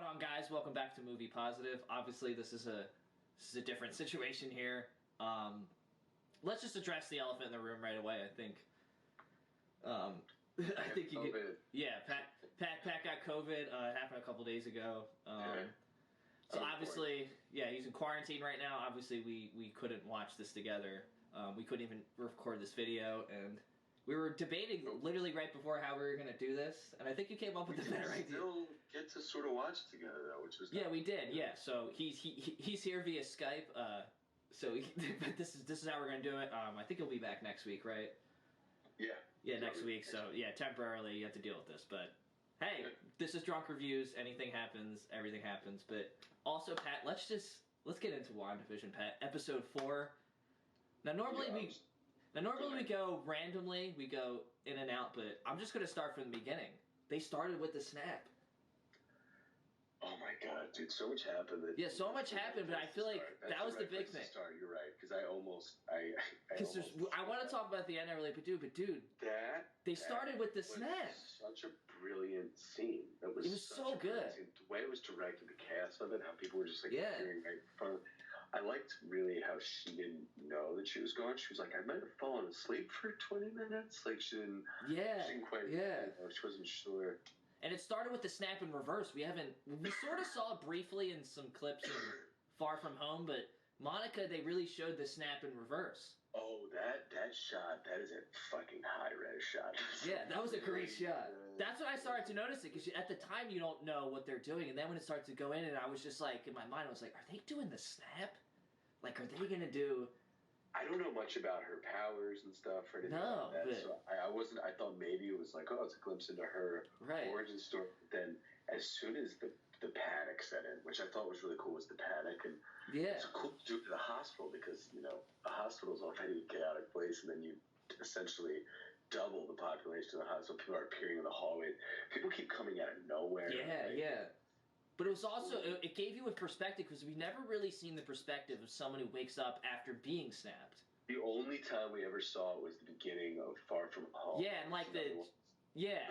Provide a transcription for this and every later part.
on, guys? Welcome back to Movie Positive. Obviously, this is a different situation here. Let's just address the elephant in the room right away. I think. I think you get, yeah. Pat got COVID. Happened a couple days ago. So obviously, yeah, he's in quarantine right now. Obviously, we couldn't watch this together. We couldn't even record this video, and we were debating literally right before how we were going to do this, and I think you came up with the better idea. We still get to sort of watch it together, though, which was we did. Yeah, so he's here via Skype. But this is how we're going to do it. I think he'll be back next week, right? Yeah. Yeah, next week. So yeah, temporarily you have to deal with this, but hey, this is Drunk Reviews. Anything happens, everything happens. But also, Pat, let's get into WandaVision, Pat. Episode 4. Now normally we go randomly, we go in and out, but I'm just going to start from the beginning. They started with the snap. Oh my god, dude, so much happened. Yeah, so much happened, but I feel like that was the big thing. You're right, because I want to talk about the end early, but dude, they started with the snap. Such a brilliant scene. It was so good. The way it was directed, the chaos of it, how people were just like appearing right in front of it. I liked really how she didn't know that she was gone. She was like, I might have fallen asleep for 20 minutes. Like she didn't quite. She wasn't sure. And it started with the snap in reverse. We sort of saw it briefly in some clips in Far From Home, but Monica, they really showed the snap in reverse. Oh, that shot, that is a fucking high-res shot. Yeah, that was a great shot. That's when I started to notice it, because at the time you don't know what they're doing, and then when it started to go in, and I was just like, in my mind, I was like, are they doing the snap? Like, are they going to do... I don't know much about her powers and stuff or anything like that, so I thought maybe it was like, oh, it's a glimpse into her origin story. But then as soon as the panic set in, which I thought was really cool, was the panic. And it's cool to do it to the hospital because, a hospital is already a chaotic place, and then you essentially double the population of the hospital. People are appearing in the hallway. People keep coming out of nowhere. Yeah. But it was also, it gave you a perspective, because we've never really seen the perspective of someone who wakes up after being snapped. The only time we ever saw it was the beginning of Far From Home. Yeah, and like the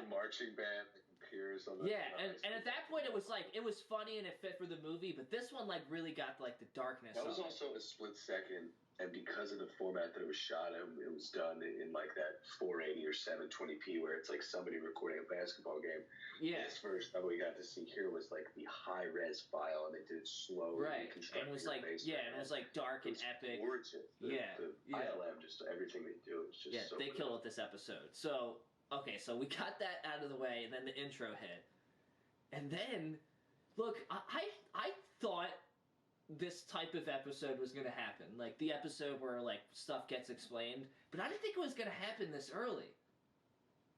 marching band that appears on the... Yeah, and at that point it was like, it was funny and it fit for the movie, but this one like really got like the darkness. That was also a split second, and because of the format that it was shot in, it was done in like that 480 or 720p, where it's like somebody recording a basketball game. Yeah. This version that we got to see here was like the high-res file, and they did it slowly. Right, and it was like, and it was like dark and epic. Gorgeous. The ILM, just everything they do, is just so they good. kill it this episode. So, okay, so we got that out of the way, and then the intro hit. And then, look, I thought this type of episode was going to happen. Like, the episode where, like, stuff gets explained. But I didn't think it was going to happen this early.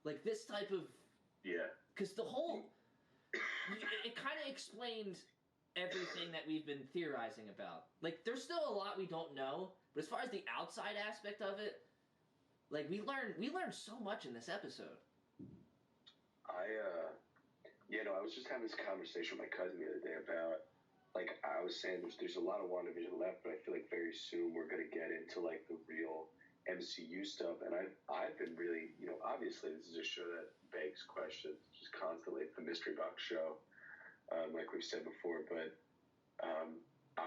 Like, this type of... Yeah. Because the whole... it kind of explained everything that we've been theorizing about. Like, there's still a lot we don't know. But as far as the outside aspect of it, like, we learned so much in this episode. I was just having this conversation with my cousin the other day about... Like, I was saying, there's a lot of WandaVision left, but I feel like very soon we're going to get into, like, the real MCU stuff. And I've been really, obviously this is a show that begs questions, just constantly. It's the Mystery Box show, like we've said before. But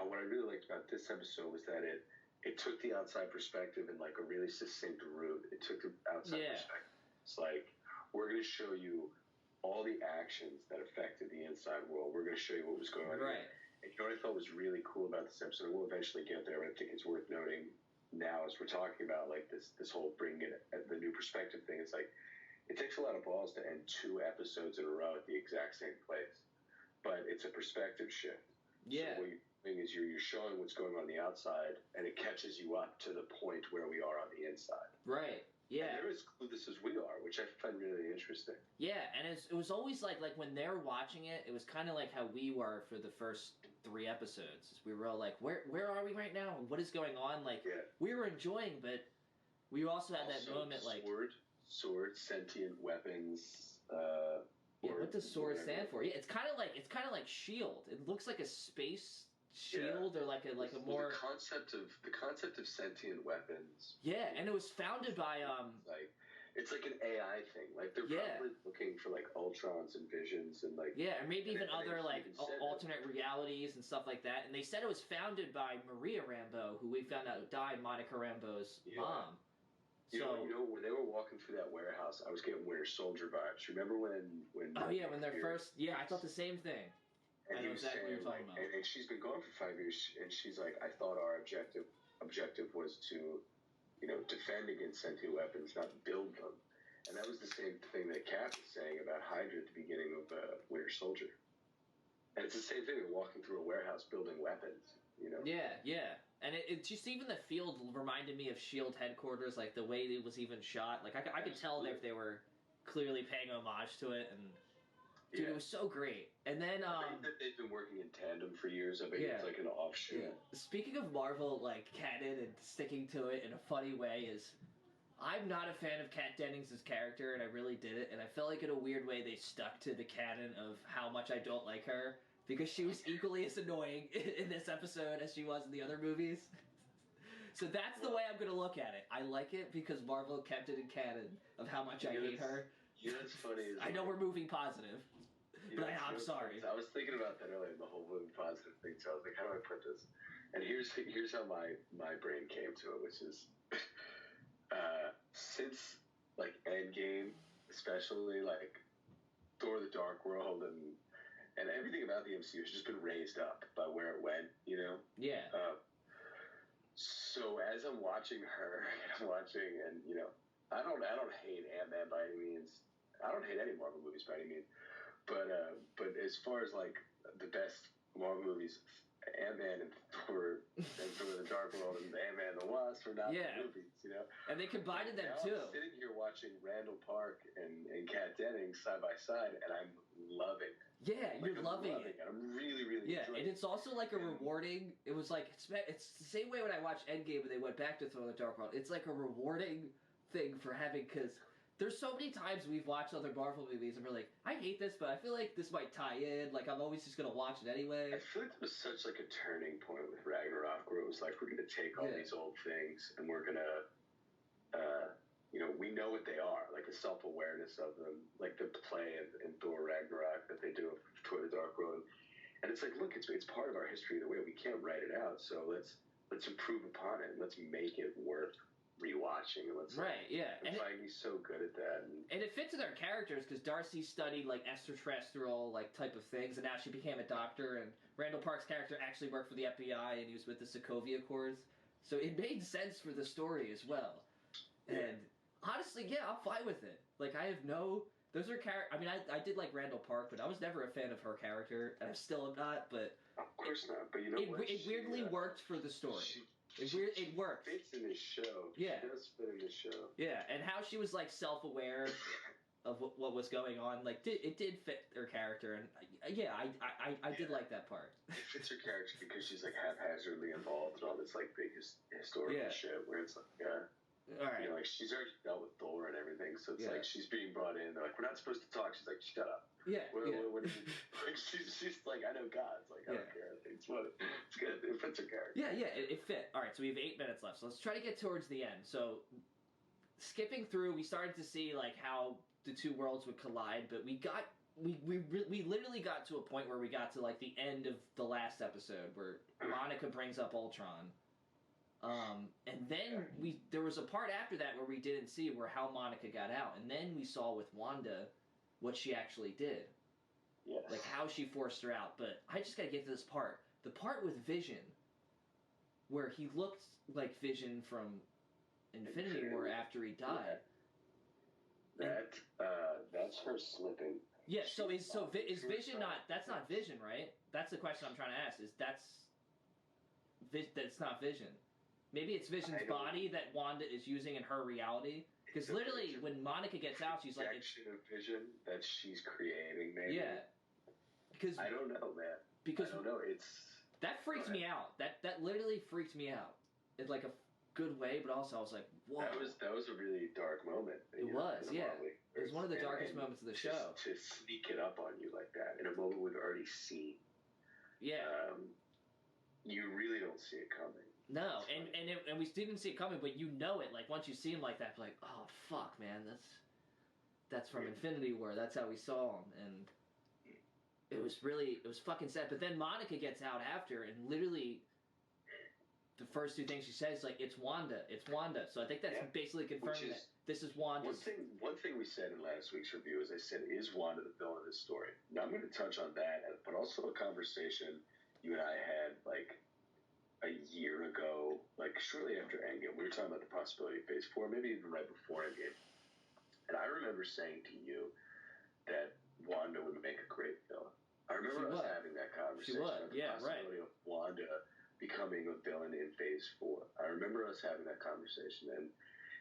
what I really liked about this episode was that it took the outside perspective in, like, a really succinct route. It took the outside perspective. It's like, we're going to show you all the actions that affected the inside world. We're going to show you what was going on. Right. And what I thought was really cool about this episode, and we'll eventually get there, but I think it's worth noting now as we're talking about like this whole bringing it the new perspective thing. It's like, it takes a lot of balls to end 2 episodes in a row at the exact same place, but it's a perspective shift. Yeah. So what you're doing is you're showing what's going on the outside, and it catches you up to the point where we are on the inside. Right. Yeah. And they're as clueless as we are, which I find really interesting. Yeah, and it was always like when they're watching it, it was kind of like how we were for the first 3 episodes. We were all like, where are we right now? What is going on? Like, we were enjoying, but we also had that moment like... Sword, sentient weapons... what does sword stand for? Yeah, it's kind of like S.H.I.E.L.D. It looks like a space... shield or like a more the concept of sentient weapons. Yeah, and it was founded by It's like an AI thing. Like they're probably looking for like Ultrons and Visions and like or maybe even other like alternate realities and stuff like that. And they said it was founded by Maria Rambeau, who we found out died, Monica Rambeau's mom. You know, when they were walking through that warehouse, I was getting Winter Soldier vibes. Remember when? Oh yeah, when they're first. Yeah, I thought the same thing. And I know exactly what you're talking about. And she's been gone for 5 years, and she's like, I thought our objective was to, defend against sentient weapons, not build them. And that was the same thing that Cap was saying about Hydra at the beginning of Winter Soldier. And it's the same thing. They're walking through a warehouse building weapons. Yeah. And it just even the field reminded me of S.H.I.E.L.D. headquarters, like the way it was even shot. Like I could tell if they were clearly paying homage to it, and dude, it was so great. And then I think that they've been working in tandem for years. I bet it's like an offshoot. Yeah. Speaking of Marvel, like canon and sticking to it in a funny way is, I'm not a fan of Kat Dennings' character, and I really did it. And I felt like in a weird way they stuck to the canon of how much I don't like her. Because she was equally as annoying in this episode as she was in the other movies. So that's the way I'm going to look at it. I like it because Marvel kept it in canon of how much I hate her. It's funny. I know we're moving positive, but I'm sorry. I was thinking about that earlier, the whole moving positive thing. So I was like, how do I put this? And here's how my brain came to it, which is since like Endgame, especially like Thor: The Dark World and everything about the MCU has just been raised up by where it went, Yeah. So as I'm watching her, and I don't hate AntMan by any means. I don't hate any Marvel movies by any means. But as far as like the best Marvel movies, AntMan and Thor the Dark World and AntMan and the Wasp are not the movies, And they combined them too. I'm sitting here watching Randall Park and Kat Dennings side by side, and I'm loving it. Yeah, you're loving it. I'm really, really enjoying it. And it's also like a rewarding. It was like it's the same way when I watched Endgame and they went back to Thor: The Dark World. It's like a rewarding thing for having, because there's so many times we've watched other Marvel movies and we're like, I hate this, but I feel like this might tie in. Like I'm always just gonna watch it anyway. I feel like there was such like a turning point with Ragnarok where it was like we're gonna take all these old things and we're gonna, we know what they are, like a self-awareness of them, like the play in Thor Ragnarok that they do of Thor: The Dark World, and it's like, look, it's part of our history the way we can't write it out, so let's improve upon it and let's make it worth rewatching, and let's and Feige's so good at that, and it fits in their characters because Darcy studied like extraterrestrial like type of things, and now she became a doctor, and Randall Park's character actually worked for the FBI and he was with the Sokovia Accords, so it made sense for the story as well. And honestly, I'm fine with it. Like I have those are I mean, I did like Randall Park, but I was never a fan of her character, and I still am not. But of course not. But it weirdly worked for the story. It worked. Fits in this show. Yeah, she does fit in this show. Yeah, and how she was like self-aware of what was going on, like it did fit her character, and I did like that part. It fits her character because she's like haphazardly involved in all this like big historical shit, where it's like all right. Like she's already dealt with Thor and everything, so it's like she's being brought in. They're like, we're not supposed to talk. She's like, shut up. What she's like, I know God. It's like, I don't care. It's good. It fits her character. It fit. All right, so we have 8 minutes left. So let's try to get towards the end. So skipping through, we started to see like how the two worlds would collide, but we literally got to a point where we got to like the end of the last episode where Monica brings up Ultron. And then there was a part after that where we didn't see how Monica got out, and then we saw with Wanda what she actually did. Yes. Like how she forced her out. But I just gotta get to this part. The part with Vision, where he looked like Vision from Infinity War after he died. That's her slipping. Yeah, so is Vision not, that's not Vision, right? That's the question I'm trying to ask, that's not Vision. Maybe it's Vision's body that Wanda is using in her reality. Because literally, when Monica gets out, she's like... It's a Vision that she's creating, maybe. Yeah. Because... I don't know, man. Because... I don't know, that freaked me out. That literally freaked me out. In like a good way, but also I was like, whoa. That was a really dark moment. It was, yeah. It was one of the darkest moments of the show. To sneak it up on you like that, in a moment we've already seen. Yeah. You really don't see it coming. No, and we didn't see it coming, but you know it. Like once you see him like that, like, oh fuck, man, that's from Infinity War. That's how we saw him, and it was fucking sad. But then Monica gets out after, and literally, the first two things she says like, "It's Wanda, it's Wanda." So I think that's basically confirming that this is Wanda. One thing we said in last week's review is I said, "Is Wanda the villain of this story?" Now I'm going to touch on that, but also a conversation you and I had like a year ago, like shortly after Endgame. We were talking about the possibility of Phase 4, maybe even right before Endgame. And I remember saying to you that Wanda would make a great villain. I remember us having that conversation about the possibility of Wanda becoming a villain in Phase 4. I remember us having that conversation, and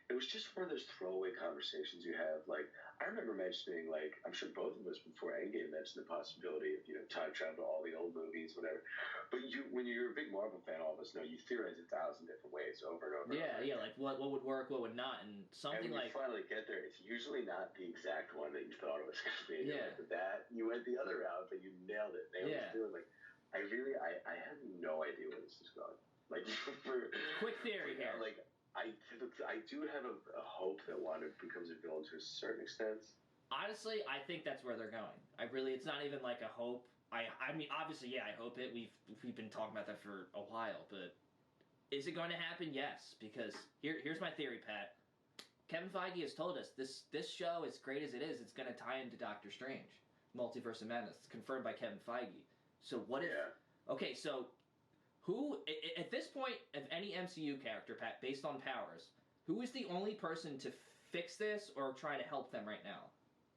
it was just one of those throwaway conversations you have. Like, I remember mentioning, like, I'm sure both of us before Endgame mentioned the possibility of, time travel to all the old movies, whatever. But when you're a big Marvel fan, all of us know you theorize 1,000 different ways over and over. Yeah, like what would work, what would not, and something and when like. you finally get there, it's usually not the exact one that you thought it was going to be. Yeah. But that you went the other route, but you nailed it. Like, I had no idea where this is going. Like, quick theory here. Like, I do have a hope that Wanda becomes a villain to a certain extent. Honestly, I think that's where they're going. It's not even like a hope. I mean, obviously, yeah, I hope it. We've been talking about that for a while, but is it going to happen? Yes, because here's my theory, Pat. Kevin Feige has told us this show, as great as it is, it's going to tie into Doctor Strange, Multiverse of Madness. It's confirmed by Kevin Feige. So what if? Okay, so who at this point of any MCU character, Pat, based on powers, who is the only person to fix this or try to help them right now?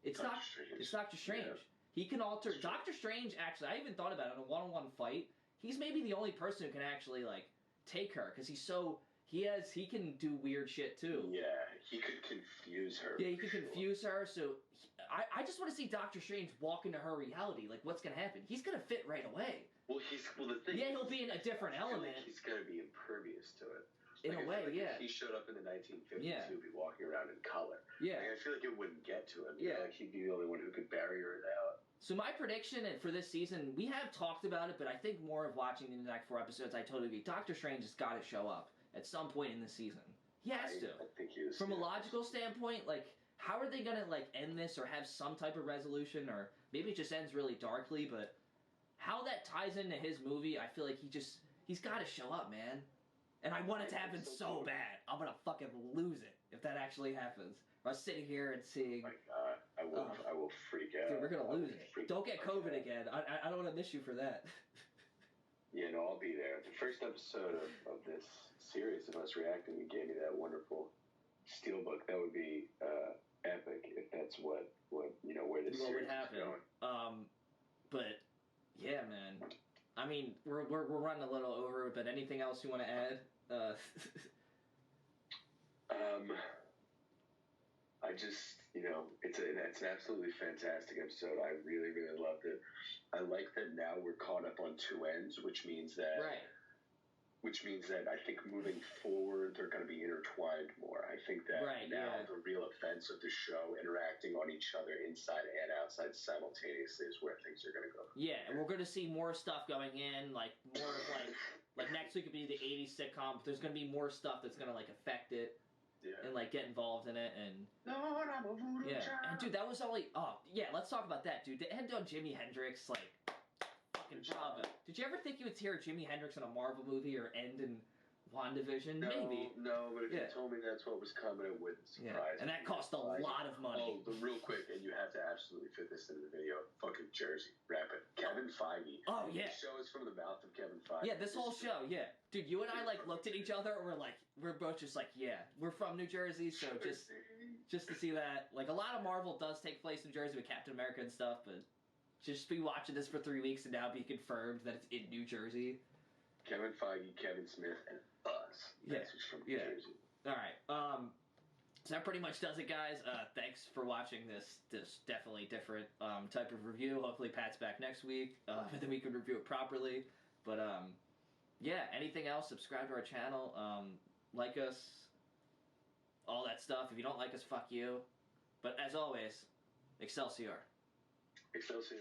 It's Doctor Strange. Yeah. He can alter. Doctor Strange, actually, I even thought about it in a one-on-one fight. He's maybe the only person who can actually like take her because he can do weird shit too. Yeah, he could confuse her. Yeah, he could confuse her. So I just want to see Doctor Strange walk into her reality. Like, what's gonna happen? He's gonna fit right away. Well, the thing. Yeah, he'll be in a different element. Like he's gonna be impervious to it. In a way, If he showed up in the 1950s, he would be walking around in color. Yeah. Like, I feel like it wouldn't get to him. Like he'd be the only one who could barrier it out. So my prediction for this season, we have talked about it, but I think more of watching the next 4 episodes, I totally agree. Doctor Strange has got to show up at some point in the season. He has to. I think he is. From a logical standpoint, like, how are they going to, like, end this or have some type of resolution? Or maybe it just ends really darkly, but how that ties into his movie, I feel like he's got to show up, man. And I want it to happen so bad. I'm going to fucking lose it if that actually happens. I was sitting here and seeing... Oh my God. I will freak out. Dude, we're going to lose it. Don't get COVID again. I don't want to miss you for that. Yeah, no, I'll be there. The first episode of this series of us reacting, you gave me that wonderful steelbook. That would be epic if that's what where this series would happen. Is going. But, yeah, man. I mean, we're running a little over, but anything else you want to add? I just, it's an absolutely fantastic episode. I really, really loved it. I like that now we're caught up on two ends, which means that I think moving forward they're going to be intertwined more. I think that the real events of the show interacting on each other inside and outside simultaneously is where things are going to go. Yeah, and we're going to see more stuff going in, like more of like next week could be the 80s sitcom, but there's going to be more stuff that's going to like affect it. Yeah. And like get involved in it and Lord, I'm a voodoo child. And dude, that was only let's talk about that, dude. The end on Jimi Hendrix, like fucking bravo. Did you ever think you would hear Jimi Hendrix in a Marvel movie or end in WandaVision? Maybe. No, but if you told me that's what was coming, it wouldn't surprise me. And that cost a lot of money. Oh, real quick, and you have to absolutely fit this into the video. Fucking Jersey, rap it. Kevin Feige. Oh, yeah. The show is from the mouth of Kevin Feige. Yeah, this whole show, yeah. Dude, you and I, like, looked at each other, and we're both just like, yeah, we're from New Jersey, so just to see that. Like, a lot of Marvel does take place in Jersey with Captain America and stuff, but just be watching this for 3 weeks and now be confirmed that it's in New Jersey. Kevin Feige, Kevin Smith, and us. That's who's from New Jersey. All right. So that pretty much does it, guys. Thanks for watching this definitely different type of review. Hopefully Pat's back next week, and then we can review it properly. But anything else, subscribe to our channel, like us, all that stuff. If you don't like us, fuck you. But as always, Excelsior. Excelsior.